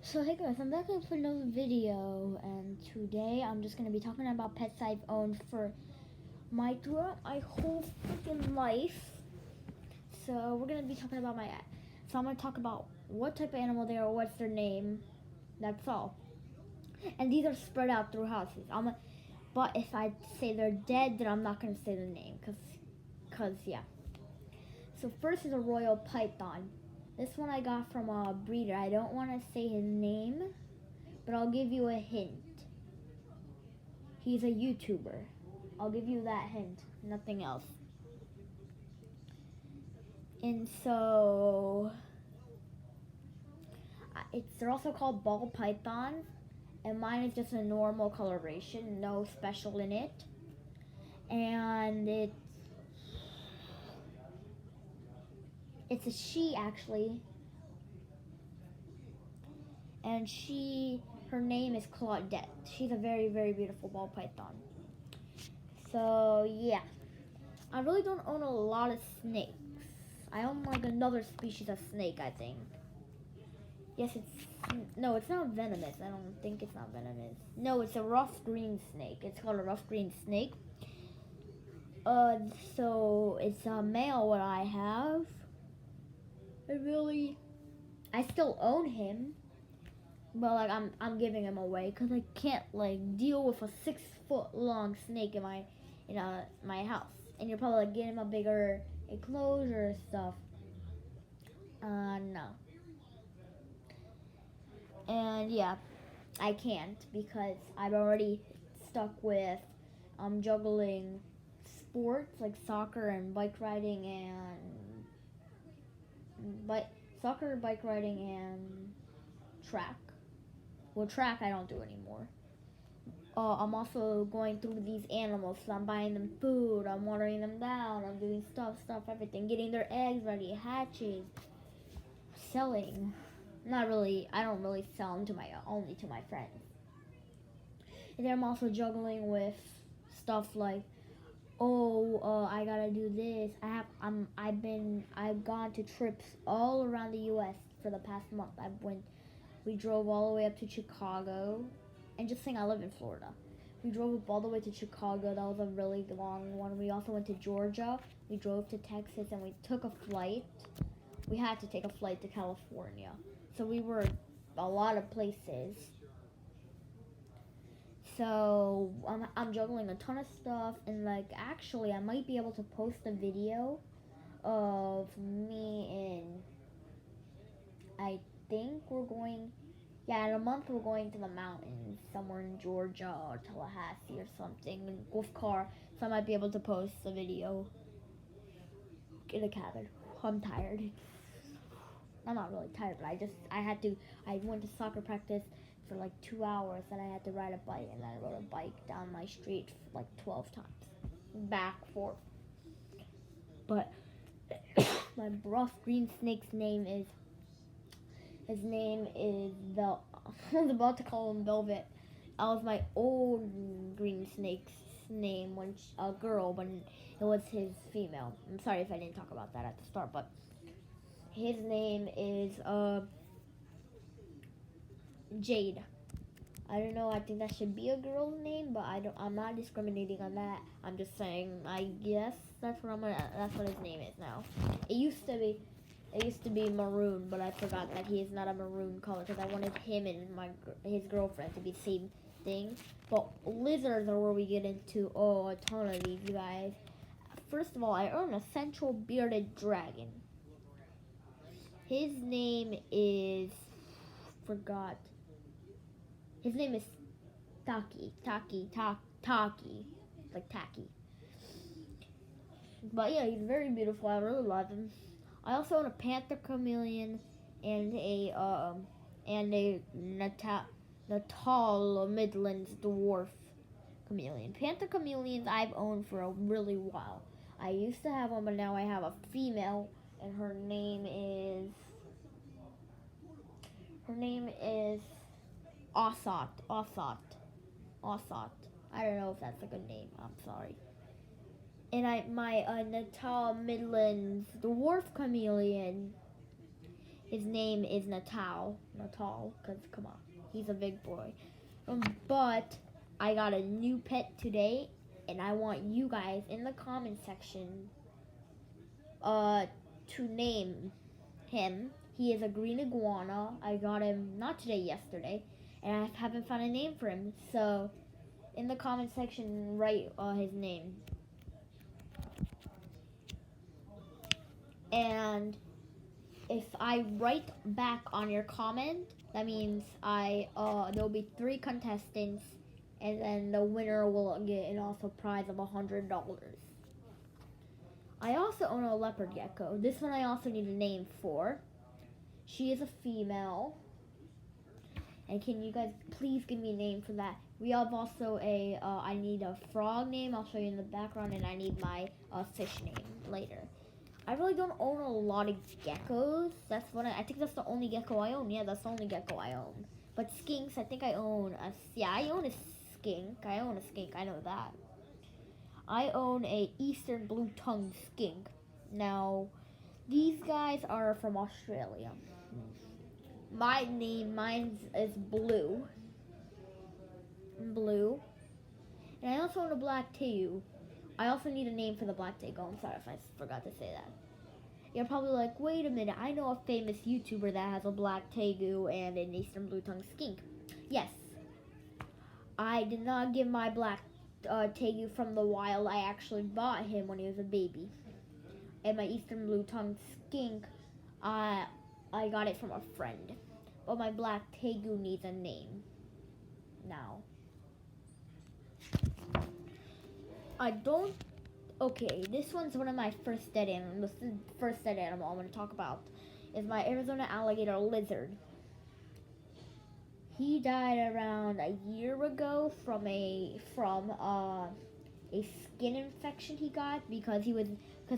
So hey guys, I'm back with another video, and today I'm just gonna be talking about pets I've owned for throughout my whole freaking life. So we're gonna be talking about so I'm gonna talk about what type of animal they are, what's their name, that's all. And these are spread out through houses. But if I say they're dead, then I'm not gonna say their name, cause yeah. So first is a royal python. This one I got from a breeder. I don't want to say his name, but I'll give you a hint. He's a YouTuber. I'll give you that hint. Nothing else. And so, they're also called ball pythons. And mine is just a normal coloration, no special in it. And it's a she actually. And her name is Claudette. She's a very, very beautiful ball python. So yeah, I really don't own a lot of snakes. I own like another species of snake, I think. Yes, it's not venomous. I don't think it's not venomous. No, it's a rough green snake. It's called a rough green snake. So it's a male what I have. I still own him, but like I'm giving him away because I can't like deal with a 6 foot long snake in my house. And you're probably like getting him a bigger enclosure stuff. No. And yeah, I can't because I'm already stuck with juggling sports like soccer and bike riding bike riding and track. Well, track I don't do anymore. I'm also going through these animals. So I'm buying them food. I'm watering them down. I'm doing stuff, everything. Getting their eggs ready, hatches, selling. Not really. I don't really sell them only to my friends. And then I'm also juggling with stuff like, I gotta do this. I've gone to trips all around the U.S. for the past month. We drove all the way up to Chicago, and just saying I live in Florida. We drove up all the way to Chicago. That was a really long one. We also went to Georgia. We drove to Texas, and we took a flight. We had to take a flight to California. So we were a lot of places. So I'm juggling a ton of stuff, and like actually I might be able to post a video of me in, I think we're going, yeah, in a month we're going to the mountains somewhere in Georgia or Tallahassee or something with car, so I might be able to post a video in a cabin. I'm tired. I'm not really tired, but I went to soccer practice for like 2 hours, and I had to ride a bike, and then I rode a bike down my street like 12 times, back, forth. But my rough green snake's his name is I was about to call him Velvet. That was my old green snake's name when a girl, when it was his female. I'm sorry if I didn't talk about that at the start, but his name is Jade. I don't know. I think that should be a girl's name, but I'm not discriminating on that. I'm just saying. I guess that's what his name is now. It used to be maroon, but I forgot that he is not a maroon color because I wanted him and his girlfriend to be the same thing. But lizards are where we get into a ton of these, you guys. First of all, I own a central bearded dragon. His name is forgot. His name is Taki, like tacky. But yeah, he's very beautiful. I really love him. I also own a panther chameleon and a Natal Midlands dwarf chameleon. Panther chameleons I've owned for a really while. I used to have one, but now I have a female, and her name is Ossot. I don't know if that's a good name. I'm sorry. And my Natal Midlands dwarf chameleon His name is Natal, because come on, he's a big boy. But I got a new pet today, and I want you guys in the comment section to name him. He is a green iguana. I got him not today, yesterday, and I haven't found a name for him. So in the comment section, write his name. And if I write back on your comment, that means there'll be 3 contestants, and then the winner will get an also prize of $100. I also own a leopard gecko. This one I also need a name for. She is a female. And can you guys please give me a name for that? We have also I need a frog name. I'll show you in the background, and I need my fish name later. I really don't own a lot of geckos. I think that's the only gecko I own. Yeah, that's the only gecko I own. But skinks, I think I own I own a skink. I know that. I own a eastern blue-tongued skink. Now, these guys are from Australia. Mine is Blue. Blue. And I also own a black tegu. I also need a name for the black tegu. I'm sorry if I forgot to say that. You're probably like, wait a minute, I know a famous YouTuber that has a black tegu and an eastern blue-tongued skink. Yes. I did not get my black tegu from the wild. I actually bought him when he was a baby. And my eastern blue-tongued skink, I got it from a friend. But my black tegu needs a name now. Okay, this one's one of my first dead animals. The first dead animal I'm going to talk about is my Arizona alligator lizard. He died around a year ago from a skin infection he got because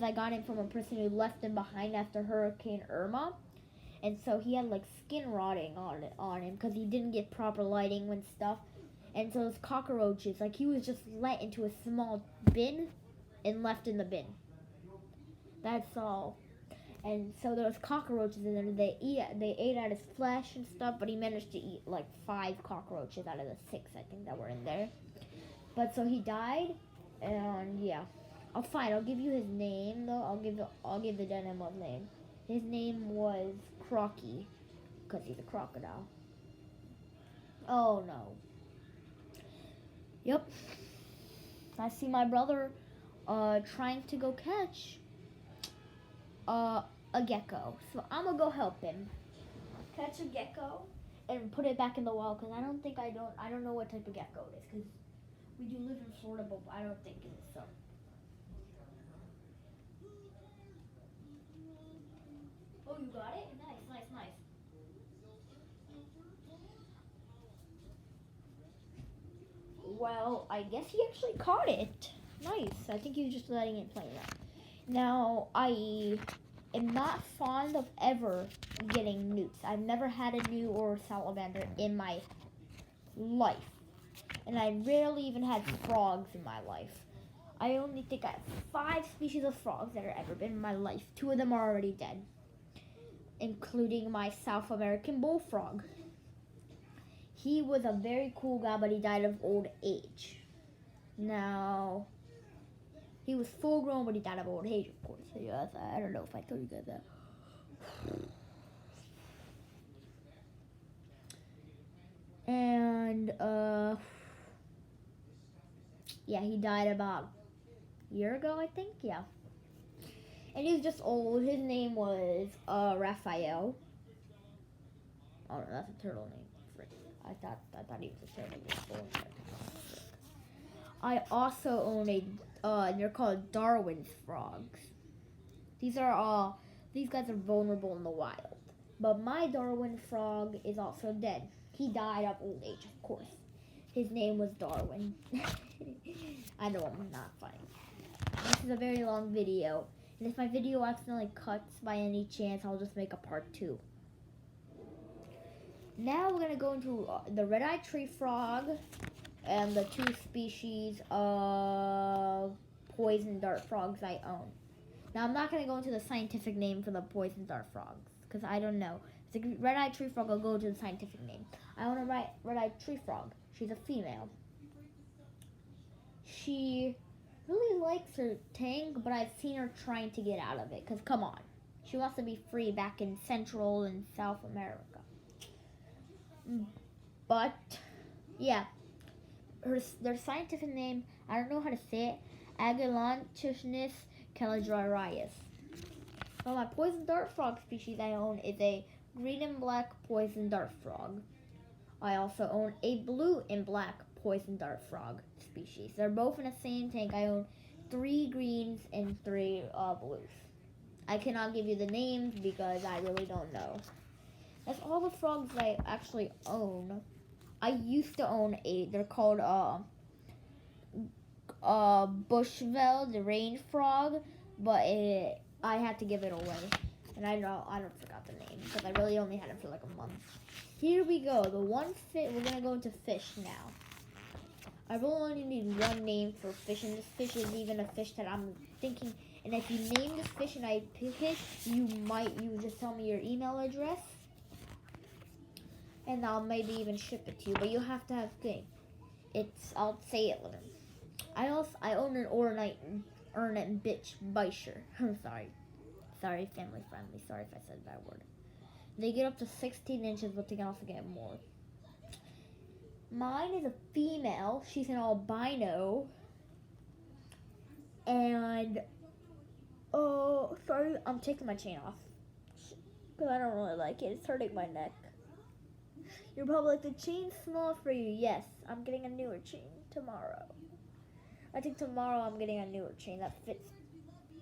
I got him from a person who left him behind after Hurricane Irma. And so he had like skin rotting on him because he didn't get proper lighting and stuff. And so those cockroaches, like he was just let into a small bin and left in the bin. That's all. And so there was cockroaches in there. They ate at his flesh and stuff, but he managed to eat like 5 cockroaches out of the 6 I think that were in there. But so he died, and yeah. I'll give you his name though. I'll give the dead animal's name. His name was Crocky, because he's a crocodile. Oh no. Yep. I see my brother trying to go catch a gecko. So I'm gonna go help him catch a gecko and put it back in the wild, because I don't know what type of gecko it is, because we do live in Florida, but I don't think it is. So oh, you got it? Nice. Well, I guess he actually caught it. Nice. I think he was just letting it play now. Now, I am not fond of ever getting newts. I've never had a newt or a salamander in my life. And I rarely even had frogs in my life. I only think I have 5 species of frogs that have ever been in my life. 2 of them are already dead, including my South American bullfrog. He was a very cool guy, but he died of old age. Now, he was full grown, but he died of old age, of course. Yes, I don't know if I told you guys that. And, yeah, he died about a year ago, I think, yeah. And he was just old. His name was, Raphael. Oh, no, that's a turtle name. I thought he was a turtle before. I also own they're called Darwin's frogs. These guys are vulnerable in the wild. But my Darwin frog is also dead. He died of old age, of course. His name was Darwin. I know I'm not funny. This is a very long video. And if my video accidentally cuts by any chance, I'll just make a part 2. Now we're going to go into the red-eyed tree frog and the 2 species of poison dart frogs I own. Now I'm not going to go into the scientific name for the poison dart frogs, because I don't know. It's a red-eyed tree frog. I'll go to the scientific name. I own a red-eyed tree frog. She's a female. She really likes her tank, but I've seen her trying to get out of it. Because, come on. She wants to be free back in Central and South America. But, yeah. Their scientific name, I don't know how to say it, Aguilonticus caladrius. Well, my poison dart frog species I own is a green and black poison dart frog. I also own a blue and black poison dart frog species. They're both in the same tank. I own 3 greens and 3 blues. I cannot give you the names because I really don't know. That's all the frogs I actually own. I used to own they're called Bushveld, the rain frog, but I had to give it away. And I don't forgot the name because I really only had it for like a month. Here we go. We're gonna go into fish now. I really only need one name for fish, and this fish is even a fish that I'm thinking. And if you name this fish and I pick it, you just tell me your email address, and I'll maybe even ship it to you. But you have to have thing. I'll say it with him. I own an Ornate bitch Bisher. I'm sorry. Sorry, family friendly. Sorry if I said that word. They get up to 16 inches, but they can also get more. Mine is a female. She's an albino. And, sorry, I'm taking my chain off. Because I don't really like it. It's hurting my neck. You're probably like, the chain's small for you. Yes, I'm getting a newer chain tomorrow. I think tomorrow I'm getting a newer chain that fits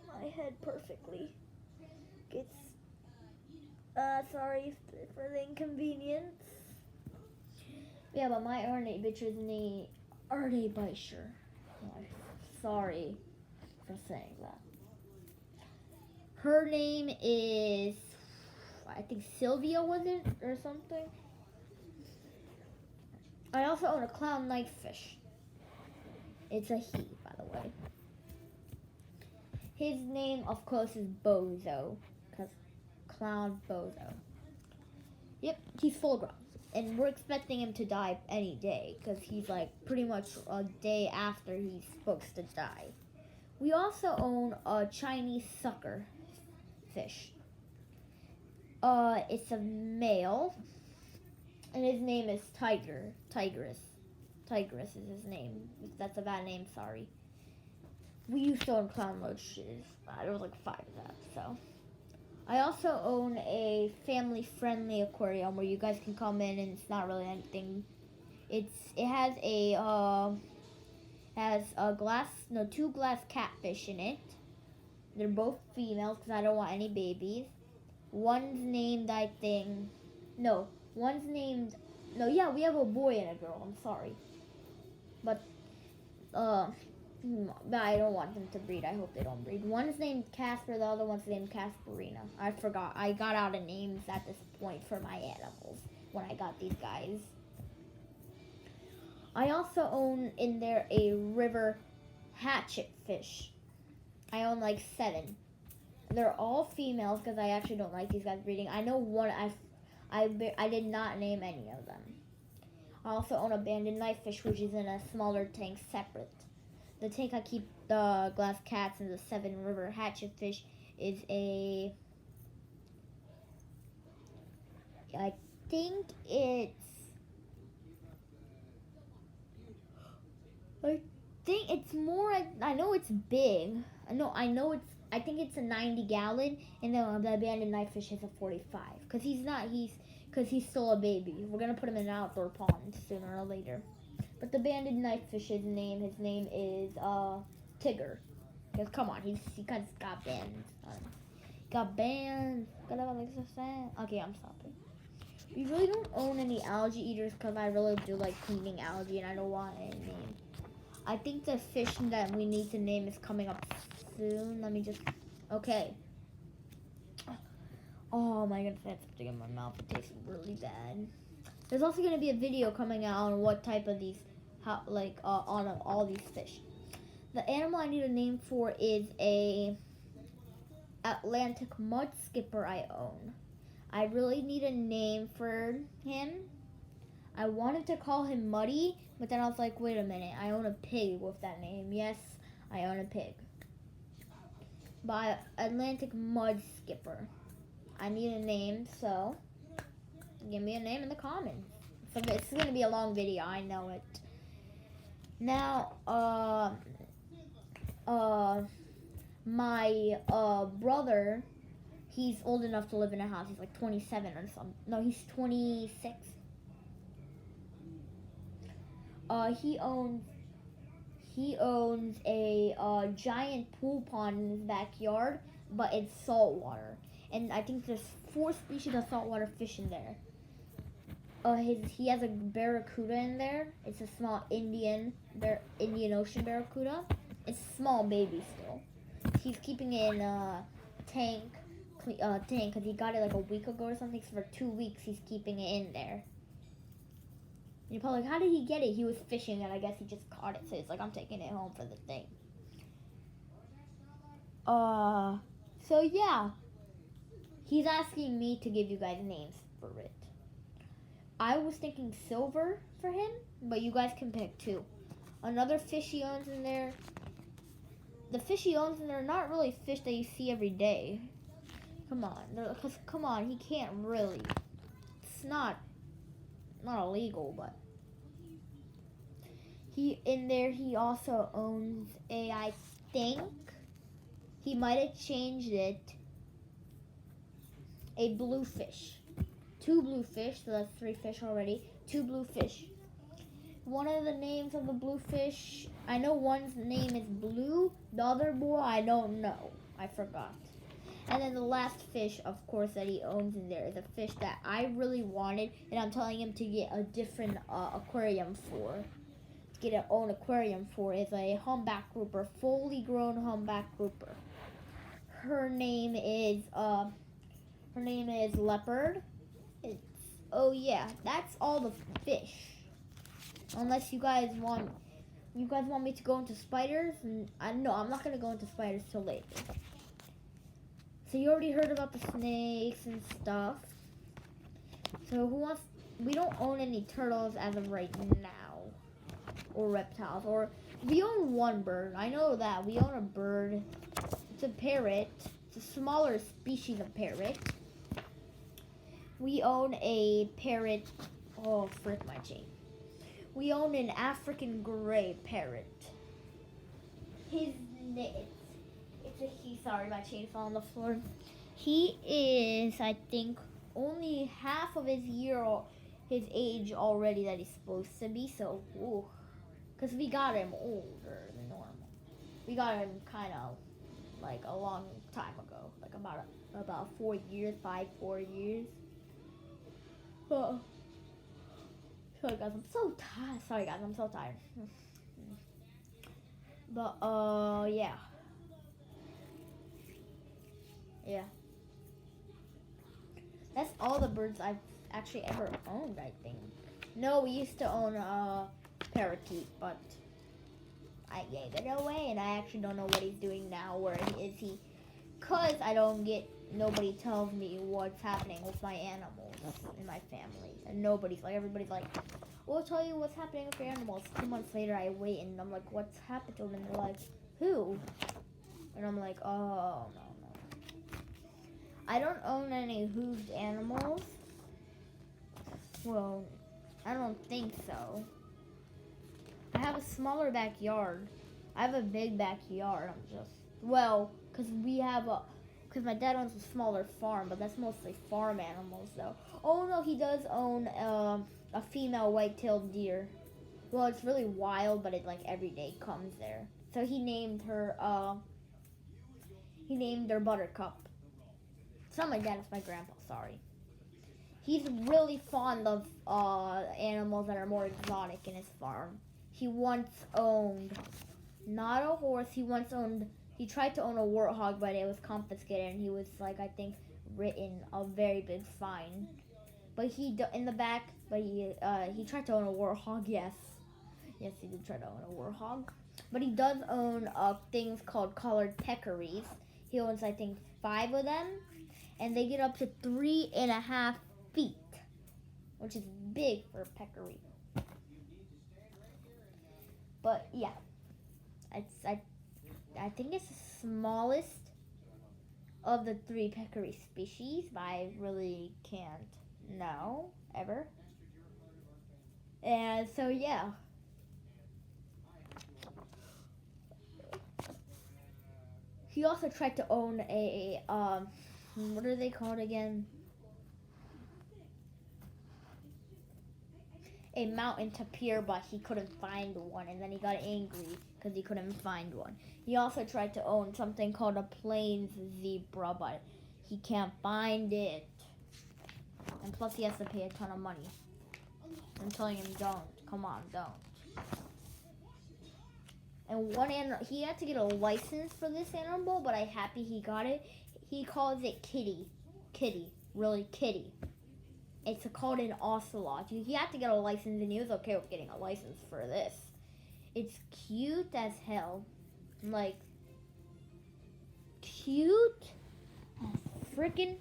my head perfectly. Sorry for the inconvenience. Yeah, but my Ornate bitch is named Ornate Bisher. Oh, sorry for saying that. Her name is, I think Sylvia, was it? Or something? I also own a clown knifefish. It's a he, by the way. His name, of course, is Bozo. Because Clown Bozo. Yep, he's full grown. And we're expecting him to die any day. Because he's like pretty much a day after he's supposed to die. We also own a Chinese sucker fish. It's a male. And his name is Tigress. Tigress is his name. If that's a bad name, sorry. We used to own clown roaches. There was like 5 of them, so. I also own a family-friendly aquarium where you guys can come in and it's not really anything. It has a 2 glass catfish in it. They're both females because I don't want any babies. One's named, we have a boy and a girl, I'm sorry. But I don't want them to breed. I hope they don't breed. One's named Casper, the other one's named Casperina. I forgot. I got out of names at this point for my animals when I got these guys. I also own in there a river hatchet fish. I own like 7. They're all females because I actually don't like these guys breeding. I know one. I did not name any of them. I also own a banded knifefish, which is in a smaller tank separate. The tank I keep the glass cats and the 7 river hatchet fish is I think it's more, I know it's big. I think it's a 90 gallon, and then the abandoned knifefish is a 45. Because he's still a baby. We're going to put him in an outdoor pond sooner or later. But the abandoned knifefish's name, his name is Tigger. Because come on, he kind of got banned. Got banned. Okay, I'm stopping. We really don't own any algae eaters because I really do like cleaning algae and I don't want any name. I think the fish that we need to name is coming up soon. Let me just... Okay. Oh my goodness, I have something in my mouth. It tastes really bad. There's also going to be a video coming out on what type of these, on all these fish. The animal I need a name for is a Atlantic mud skipper I own. I really need a name for him. I wanted to call him Muddy, but then I was like, wait a minute, I own a pig with that name. Yes, I own a pig. By Atlantic Mud Skipper. I need a name, so give me a name in the comments. So it's gonna be a long video, I know it. Now, my brother, he's old enough to live in a house. He's like 27 or something. No, he's 26. He owns a giant pool pond in his backyard, but it's saltwater. And I think there's 4 species of saltwater fish in there. He has a barracuda in there. It's a small Indian Ocean barracuda. It's a small baby still. He's keeping it in a tank because he got it like a week ago or something. So for 2 weeks he's keeping it in there. And you're probably like, how did he get it? He was fishing and I guess he just caught it. So he's like, I'm taking it home for the thing. So yeah. He's asking me to give you guys names for it. I was thinking Silver for him, but you guys can pick 2. Another fish he owns in there. The fish he owns in there are not really fish that you see every day. Come on, he can't really. It's not illegal, but he also owns I think he might have changed it, a bluefish. 2 bluefish, so that's 3 fish already. 2 bluefish. One of the names of the bluefish, I know one's name is Blue. The other boy, I don't know. I forgot. And then the last fish, of course, that he owns in there is a fish that I really wanted, and I'm telling him to get a different aquarium for. To get an own aquarium for is a humpback grouper, fully grown humpback grouper. Her name is Leopard. Oh yeah, that's all the fish. Unless you guys want me to go into spiders, and I'm not gonna go into spiders till later. So you already heard about the snakes and stuff. So we don't own any turtles as of right now, or reptiles, or we own one bird. I know that we own a bird. It's a parrot. It's a smaller species of parrot. We own a parrot. Oh, frick my chain. We own an African gray parrot. His name, it's a he. Sorry, my chain fell on the floor. He is, I think, only half of his age already that he's supposed to be. So, because we got him older than normal. We got him kind of like a long time ago, like about 4 years, 4 years. Oh. Sorry guys, I'm so tired. But yeah. That's all the birds I've actually ever owned, I think. No, we used to own a parakeet, but I gave it away, and I actually don't know what he's doing now. Where is he? Cause nobody tells me what's happening with my animals in my family, and everybody's like, we'll tell you what's happening with your animals. 2 months later, I wait, and I'm like, what's happened to them? And they're like, who? And I'm like, oh, no. I don't own any hooved animals. Well, I don't think so. I have a smaller backyard. I have a big backyard. Because my dad owns a smaller farm, but that's mostly farm animals, though. Oh, no, he does own a female white-tailed deer. Well, it's really wild, but it, every day comes there. So he named her Buttercup. It's not my dad, it's my grandpa, sorry. He's really fond of animals that are more exotic in his farm. He once owned, not a horse, he tried to own a warthog, but it was confiscated, and he was, I think, written a very big fine. But he tried to own a warthog, yes. Yes, he did try to own a warthog. But he does own things called collared peccaries. He owns, I think, 5 of them. and they get up to 3.5 feet, which is big for a peccary. But yeah, I think it's the smallest of the 3 peccary species, but I really can't know ever. And so yeah. He also tried to own a what are they called again? A mountain tapir, but he couldn't find one, and then he got angry because he couldn't find one. He also tried to own something called a plains zebra, but he can't find it. And plus he has to pay a ton of money. I'm telling him, don't. Come on, don't. And one animal, he had to get a license for this animal, but I'm happy he got it. He calls it Kitty. Kitty. Really, Kitty. It's called an ocelot. He had to get a license, and he was okay with getting a license for this. It's cute as hell. Like, cute as freaking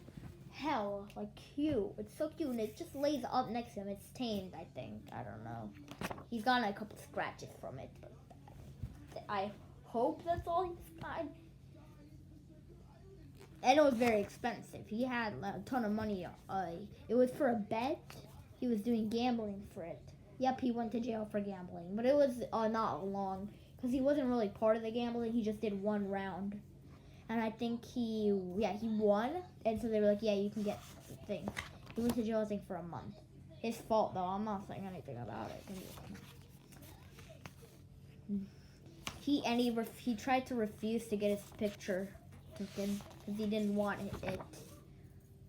hell. Like, cute. It's so cute, and it just lays up next to him. It's tamed, I think. I don't know. He's gotten a couple scratches from it, but I hope that's all he's got. And it was very expensive. He had a ton of money. It was for a bet. He was doing gambling for it. Yep, he went to jail for gambling. But it was not long. Because he wasn't really part of the gambling. He just did one round. And I think he won. And so they were like, yeah, you can get the thing. He went to jail, I think, for a month. His fault, though. I'm not saying anything about it. He tried to refuse to get his picture taken because he didn't want it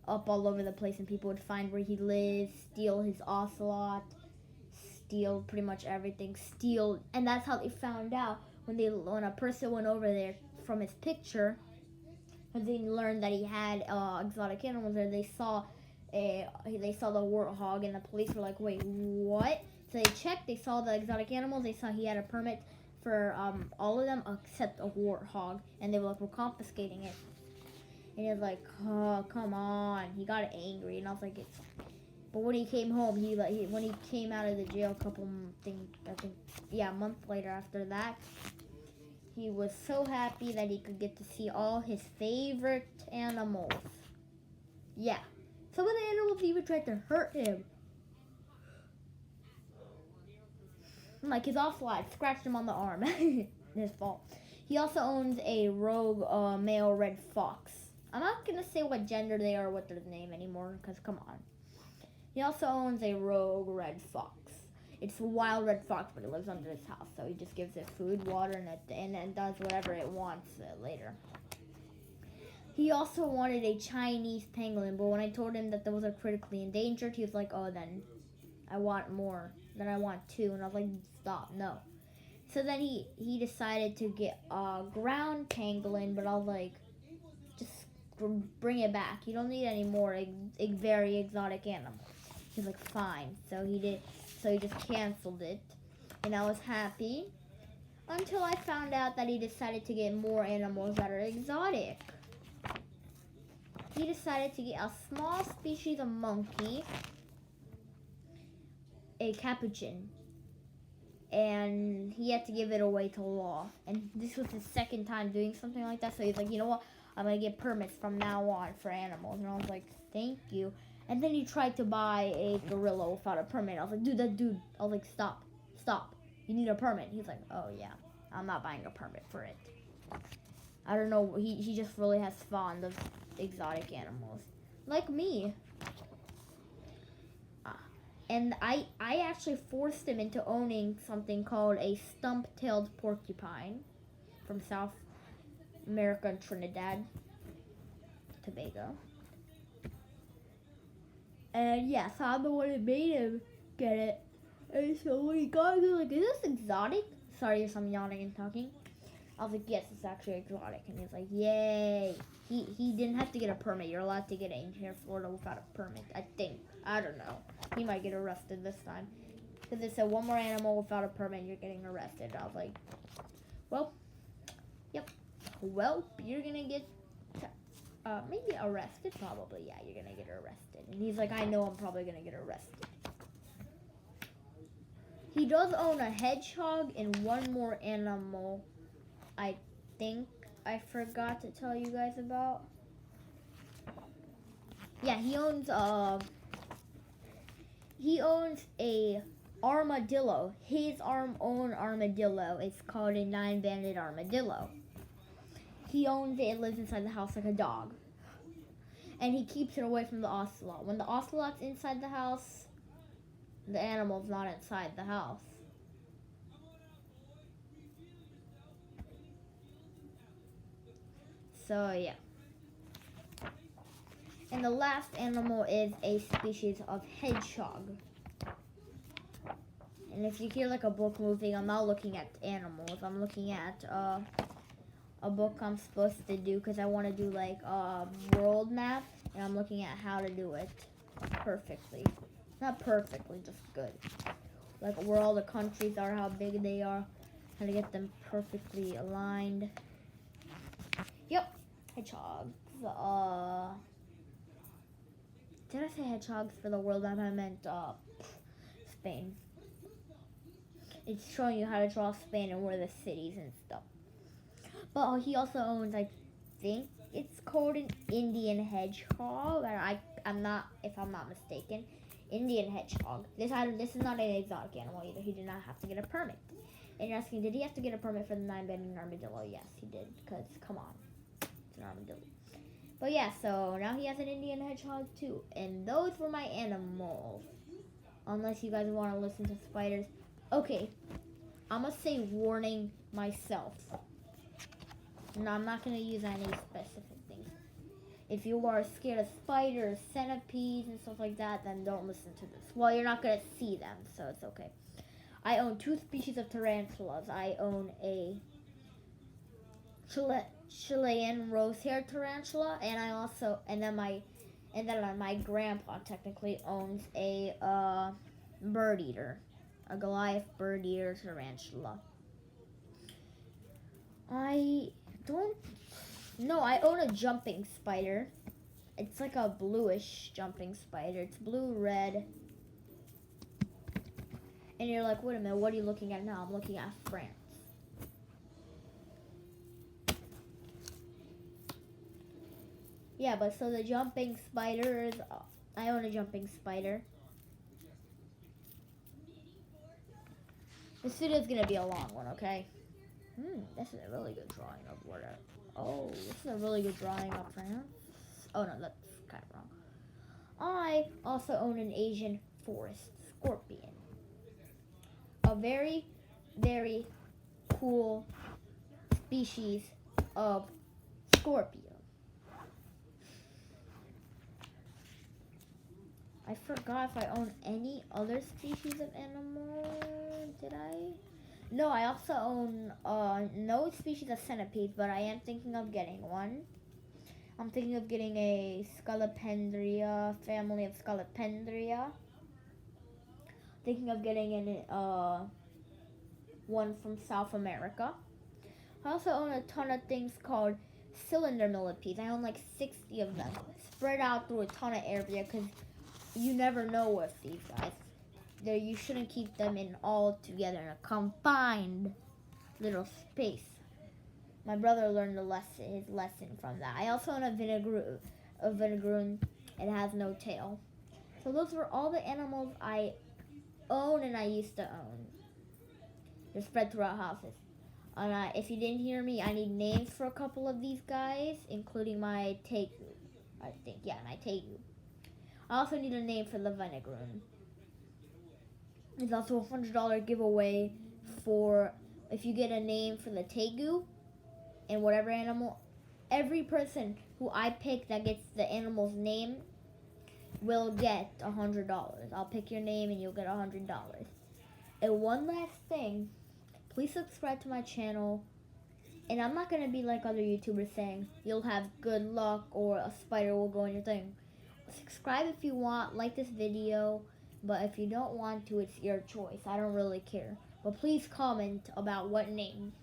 up all over the place, and people would find where he lives, steal his ocelot, steal pretty much everything, and that's how they found out when a person went over there from his picture, and they learned that he had exotic animals there. They saw the warthog, and the police were like, "Wait, what?" So they checked. They saw the exotic animals. They saw he had a permit for all of them except a warthog, and they were like, "We're confiscating it." And he was like, "Oh, come on!" He got angry, and I was like, "It's." But when he came home, when he came out of the jail, a month later after that, he was so happy that he could get to see all his favorite animals. Yeah, some of the animals even tried to hurt him. Like his ocelot scratched him on the arm. His fault. He also owns a rogue male red fox. I'm not gonna say what gender they are, what their name anymore, because come on. He also owns a rogue red fox. It's a wild red fox, but it lives under his house, so he just gives it food, water, and does whatever it wants later. He also wanted a Chinese pangolin, but when I told him that those are critically endangered, he was like, "Oh, then I want more. Then I want 2." And I was like, "Stop, no." So then he decided to get a ground pangolin, but I was like, "Just bring it back. You don't need any more very exotic animals." He's like, "Fine." So he did. So he just canceled it, and I was happy until I found out that he decided to get more animals that are exotic. He decided to get a small species of monkey, a capuchin, and he had to give it away to law. And this was his second time doing something like that, so he's like, "You know what? I'm going to get permits from now on for animals." And I was like, "Thank you." And then he tried to buy a gorilla without a permit. I was like, dude. I was like, stop. You need a permit. He's like, "Oh, yeah. I'm not buying a permit for it." I don't know. He just really has fond of exotic animals. Like me. And I actually forced him into owning something called a stump-tailed porcupine from South America and Trinidad, Tobago. And yeah, so I'm the one that made him get it. And so when he got it, he was like, "Is this exotic?" Sorry if I'm yawning and talking. I was like, "Yes, it's actually exotic." And he was like, "Yay." He didn't have to get a permit. You're allowed to get it in here in Florida without a permit, I think. I don't know. He might get arrested this time. Because it said one more animal without a permit, you're getting arrested. I was like, well, yep. Well, you're going to get maybe arrested. Probably, yeah, you're gonna get arrested. And he's like, I know I'm probably gonna get arrested. He does own a hedgehog and one more animal. I think I forgot to tell you guys about. Yeah, he owns a armadillo. His own armadillo. It's called a 9-banded armadillo. He owns it. It lives inside the house like a dog. And he keeps it away from the ocelot. When the ocelot's inside the house, the animal's not inside the house. So, yeah. And the last animal is a species of hedgehog. And if you hear like a book moving, I'm not looking at animals. I'm looking at a book I'm supposed to do because I want to do like a world map. And I'm looking at how to do it perfectly. Not perfectly, just good. Like where all the countries are, how big they are. How to get them perfectly aligned. Yep, hedgehogs. Did I say hedgehogs for the world map? I meant Spain. It's showing you how to draw Spain and where the cities and stuff. But he also owns, I think it's called an Indian hedgehog. I'm not, if I'm not mistaken, Indian hedgehog. This is not an exotic animal either. He did not have to get a permit. And you're asking, did he have to get a permit for the 9-banded armadillo? Yes, he did. Because come on, it's an armadillo. But yeah, so now he has an Indian hedgehog too. And those were my animals. Unless you guys want to listen to spiders. Okay, I'm going to say warning myself. No, I'm not going to use any specific things. If you are scared of spiders, centipedes, and stuff like that, then don't listen to this. Well, you're not going to see them, so it's okay. I own 2 species of tarantulas. I own a Chilean rose-haired tarantula, and then my grandpa technically owns a bird eater, a Goliath bird eater tarantula. I own a jumping spider. It's like a bluish jumping spider. It's blue-red. And you're like, wait a minute, what are you looking at now? I'm looking at France. Yeah, but so the jumping spiders, I own a jumping spider. This video is going to be a long one, okay? This is a really good drawing of water. Oh, this is a really good drawing of France. Oh, no, that's kind of wrong. I also own an Asian forest scorpion. A very, very cool species of scorpion. I forgot if I own any other species of animal. Did I? No, I also own no species of centipedes, but I am thinking of getting one. I'm thinking of getting a Scolopendria, family of Scolopendria. Thinking of getting one from South America. I also own a ton of things called cylinder millipedes. I own like 60 of them, spread out through a ton of area because you never know with these guys. You shouldn't keep them in all together in a confined little space. My brother learned his lesson from that. I also own a vinegaroon. It has no tail. So those were all the animals I own and I used to own. They're spread throughout houses. And if you didn't hear me, I need names for a couple of these guys, including my tegu. I think, yeah, my tegu. I also need a name for the vinegaroon. There's also a $100 giveaway for if you get a name for the tegu and whatever animal. Every person who I pick that gets the animal's name will get $100. I'll pick your name and you'll get $100. And one last thing, please subscribe to my channel. And I'm not going to be like other YouTubers saying you'll have good luck or a spider will go in your thing. Subscribe if you want, like this video, but if you don't want to, it's your choice. I don't really care. But please comment about what name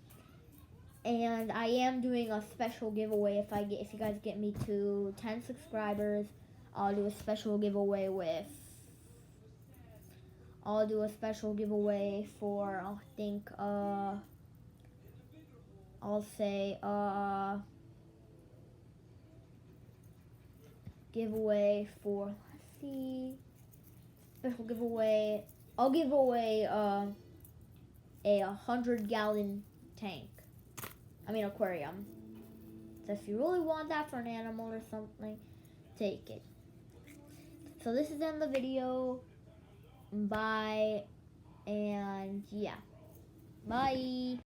And I am doing a special giveaway if you guys get me to 10 subscribers. I'll do a special giveaway for I think I'll say giveaway for, let's see, special giveaway. I'll give away a 100-gallon tank. I mean aquarium. So if you really want that for an animal or something, take it. So this is the end of the video. Bye. And yeah. Bye.